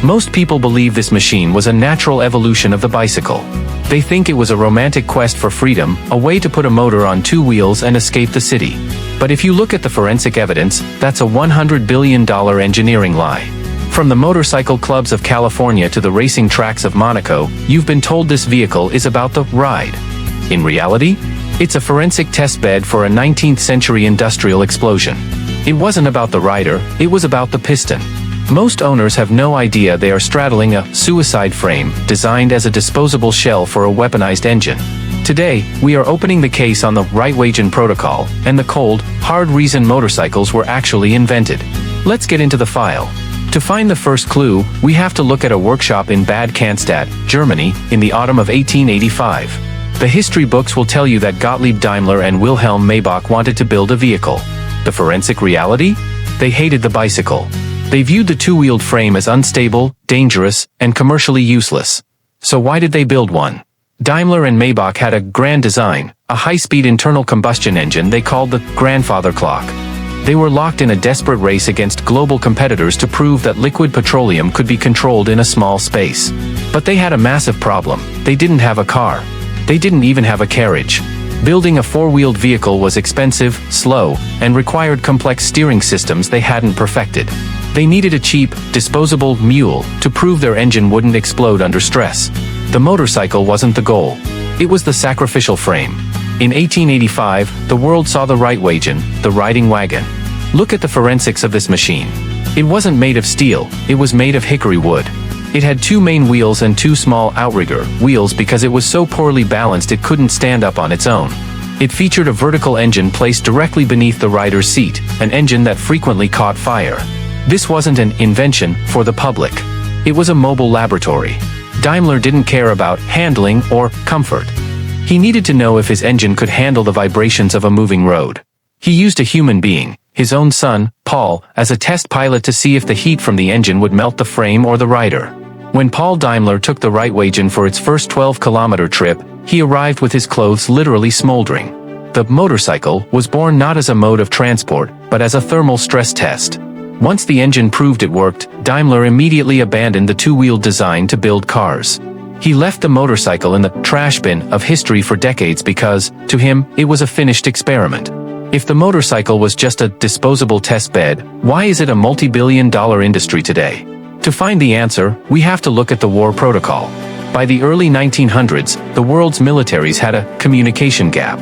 Most people believe this machine was a natural evolution of the bicycle. They think it was a romantic quest for freedom, a way to put a motor on two wheels and escape the city. But if you look at the forensic evidence, that's a $100 billion engineering lie. From the motorcycle clubs of California to the racing tracks of Monaco, you've been told this vehicle is about the ride. In reality, it's a forensic test bed for a 19th century industrial explosion. It wasn't about the rider, it was about the piston. Most owners have no idea they are straddling a suicide frame designed as a disposable shell for a weaponized engine. Today, we are opening the case on the Reitwagen Protocol and the cold, hard reason motorcycles were actually invented. Let's get into the file. To find the first clue, we have to look at a workshop in Bad Cannstatt, Germany, in the autumn of 1885. The history books will tell you that Gottlieb Daimler and Wilhelm Maybach wanted to build a vehicle. The forensic reality? They hated the bicycle. They viewed the two-wheeled frame as unstable, dangerous, and commercially useless. So why did they build one? Daimler and Maybach had a grand design, a high-speed internal combustion engine they called the grandfather clock. They were locked in a desperate race against global competitors to prove that liquid petroleum could be controlled in a small space. But they had a massive problem. They didn't have a car. They didn't even have a carriage. Building a four-wheeled vehicle was expensive, slow, and required complex steering systems they hadn't perfected. They needed a cheap, disposable mule to prove their engine wouldn't explode under stress. The motorcycle wasn't the goal. It was the sacrificial frame. In 1885, the world saw the Reitwagen, the riding wagon. Look at the forensics of this machine. It wasn't made of steel, it was made of hickory wood. It had two main wheels and two small outrigger wheels because it was so poorly balanced it couldn't stand up on its own. It featured a vertical engine placed directly beneath the rider's seat, an engine that frequently caught fire. This wasn't an invention for the public. It was a mobile laboratory. Daimler didn't care about handling or comfort. He needed to know if his engine could handle the vibrations of a moving road. He used a human being, his own son, Paul, as a test pilot to see if the heat from the engine would melt the frame or the rider. When Paul Daimler took the Reitwagen for its first 12-kilometer trip, he arrived with his clothes literally smoldering. The motorcycle was born not as a mode of transport, but as a thermal stress test. Once the engine proved it worked, Daimler immediately abandoned the two-wheeled design to build cars. He left the motorcycle in the trash bin of history for decades because, to him, it was a finished experiment. If the motorcycle was just a disposable test bed, why is it a multi-billion-dollar industry today? To find the answer, we have to look at the war protocol. By the early 1900s, the world's militaries had a communication gap.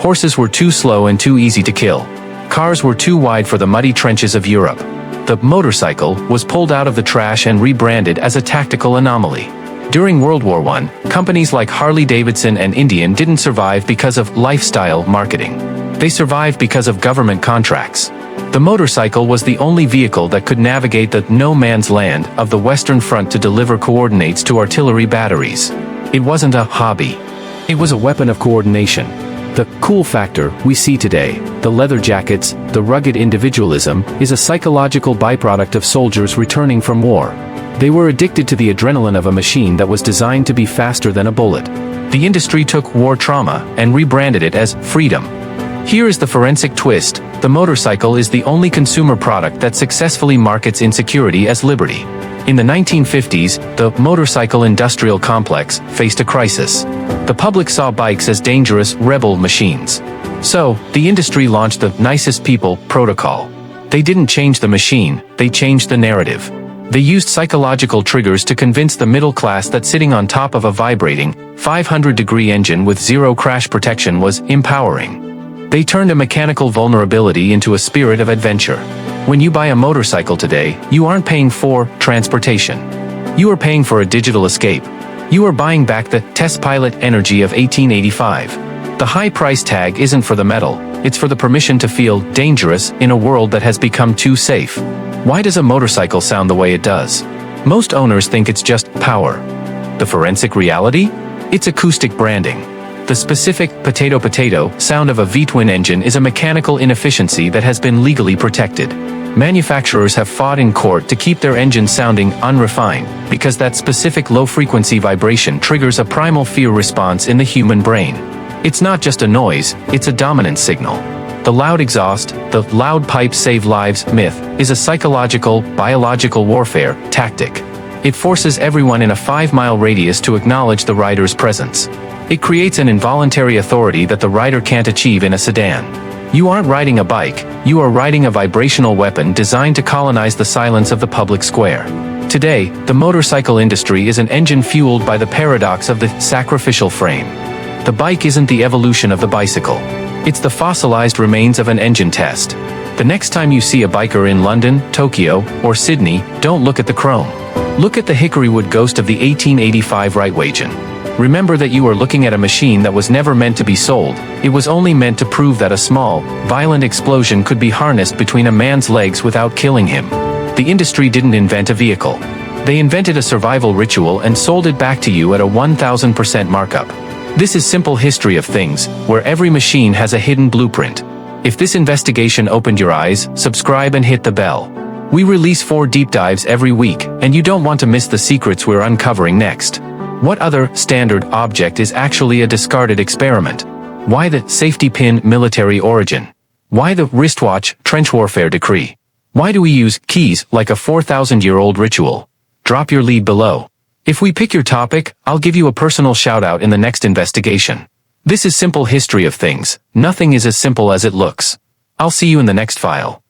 Horses were too slow and too easy to kill. Cars were too wide for the muddy trenches of Europe. The motorcycle was pulled out of the trash and rebranded as a tactical anomaly. During World War I, companies like Harley-Davidson and Indian didn't survive because of lifestyle marketing. They survived because of government contracts. The motorcycle was the only vehicle that could navigate the no-man's land of the Western Front to deliver coordinates to artillery batteries. It wasn't a hobby. It was a weapon of coordination. The cool factor we see today, the leather jackets, the rugged individualism, is a psychological byproduct of soldiers returning from war. They were addicted to the adrenaline of a machine that was designed to be faster than a bullet. The industry took war trauma and rebranded it as freedom. Here is the forensic twist: the motorcycle is the only consumer product that successfully markets insecurity as liberty. In the 1950s, the motorcycle industrial complex faced a crisis. The public saw bikes as dangerous, rebel machines. So, the industry launched the Nicest People Protocol. They didn't change the machine, they changed the narrative. They used psychological triggers to convince the middle class that sitting on top of a vibrating, 500-degree engine with zero crash protection was empowering. They turned a mechanical vulnerability into a spirit of adventure. When you buy a motorcycle today, you aren't paying for transportation. You are paying for a digital escape. You are buying back the test pilot energy of 1885. The high price tag isn't for the metal, it's for the permission to feel dangerous in a world that has become too safe. Why does a motorcycle sound the way it does? Most owners think it's just power. The forensic reality? It's acoustic branding. The specific potato-potato sound of a V-twin engine is a mechanical inefficiency that has been legally protected. Manufacturers have fought in court to keep their engines sounding unrefined, because that specific low-frequency vibration triggers a primal fear response in the human brain. It's not just a noise, it's a dominance signal. The loud exhaust, the loud pipes save lives myth, is a psychological, biological warfare tactic. It forces everyone in a 5-mile radius to acknowledge the rider's presence. It creates an involuntary authority that the rider can't achieve in a sedan. You aren't riding a bike, you are riding a vibrational weapon designed to colonize the silence of the public square. Today, the motorcycle industry is an engine fueled by the paradox of the sacrificial frame. The bike isn't the evolution of the bicycle. It's the fossilized remains of an engine test. The next time you see a biker in London, Tokyo, or Sydney, don't look at the chrome. Look at the hickory wood ghost of the 1885 Reitwagen. Remember that you are looking at a machine that was never meant to be sold. It was only meant to prove that a small, violent explosion could be harnessed between a man's legs without killing him. The industry didn't invent a vehicle. They invented a survival ritual and sold it back to you at a 1000% markup. This is simple history of things, where every machine has a hidden blueprint. If this investigation opened your eyes, subscribe and hit the bell. We release 4 deep dives every week, and you don't want to miss the secrets we're uncovering next. What other standard object is actually a discarded experiment? Why the safety pin military origin? Why the wristwatch trench warfare decree? Why do we use keys like a 4,000-year-old ritual? Drop your lead below. If we pick your topic, I'll give you a personal shout-out in the next investigation. This is simple history of things. Nothing is as simple as it looks. I'll see you in the next file.